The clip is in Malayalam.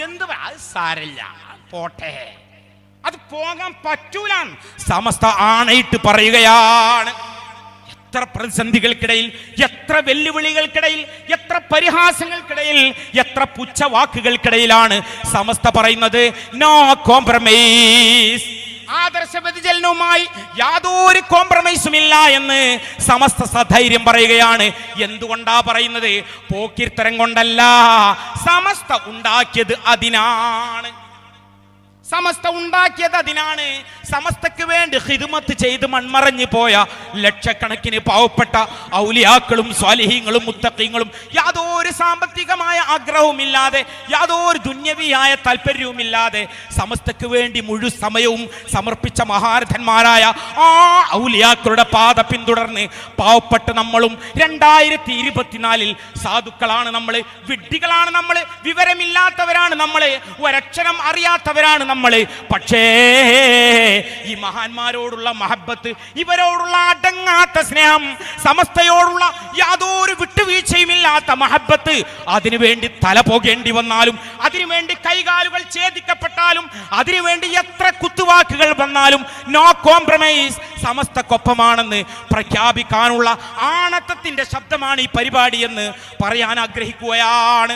എന്ത് സാരല്ല, പോട്ടെ, അത് പോകാൻ പറ്റൂല. സമസ്ത ആണയിട്ട് പറയുകയാണ്. എത്ര പ്രതിസന്ധികൾക്കിടയിൽ, എത്ര വെല്ലുവിളികൾക്കിടയിൽ, എത്ര പരിഹാസങ്ങൾക്കിടയിൽ, എത്ര പുച്ഛവാക്കുകൾക്കിടയിലാണ് സമസ്ത പറയുന്നത് നോ കോംപ്രമൈസ്. ആദർശ വ്യതിചലനവുമായി യാതൊരു കോംപ്രമൈസും ഇല്ല എന്ന് സമസ്ത സധൈര്യം പറയുകയാണ്. എന്തുകൊണ്ടാ പറയുന്നത്? പോക്കിർത്തരം കൊണ്ടല്ല, സമസ്ത ഉണ്ടാക്കിയത് അതിനാണ്. സമസ്ത ഉണ്ടാക്കിയത് അതിനാണ്. സമസ്തക്ക് വേണ്ടി ഖിദ്മത്ത് ചെയ്ത് മൺമറഞ്ഞു പോയ ലക്ഷക്കണക്കിന് പാവപ്പെട്ട ഔലിയാക്കളും സ്വാലിഹീങ്ങളും മുത്തഖീങ്ങളും യാതൊരു സാമ്പത്തികമായ ആഗ്രഹവുമില്ലാതെ, യാതൊരു ദുന്യവിയായ താല്പര്യവുമില്ലാതെ സമസ്തക്ക് വേണ്ടി മുഴു സമയവും സമർപ്പിച്ച മഹാരഥന്മാരായ ആ ഔലിയാക്കളുടെ പാത പിന്തുടർന്ന് പാവപ്പെട്ട നമ്മളും 2024 സാധുക്കളാണ് നമ്മൾ, വിഡ്ഢികളാണ് നമ്മൾ, വിവരമില്ലാത്തവരാണ് നമ്മൾ, ഒരക്ഷരം അറിയാത്തവരാണ് നമ്മൾ. പക്ഷേ ഈ മഹാന്മാരോടുള്ള മഹബത്ത്, ഇവരോടുള്ള അടങ്ങാത്ത സ്നേഹം, സമസ്തയോടുള്ള യാതൊരു വിട്ടുവീഴ്ചയുമില്ലാത്ത മഹബത്ത്, അതിനുവേണ്ടി തല പോകേണ്ടി വന്നാലും, അതിനുവേണ്ടി കൈകാലുകൾ ഛേദിക്കപ്പെട്ടാലും, അതിനുവേണ്ടി എത്ര കുത്തുവാക്കുകൾ വന്നാലും നോ കോംപ്രമൈസ്, സമസ്തക്കൊപ്പമാണെന്ന് പ്രഖ്യാപിക്കാനുള്ള ആണത്തത്തിന്റെ ശബ്ദമാണ് ഈ പരിപാടി എന്ന് പറയാൻ ആഗ്രഹിക്കുകയാണ്.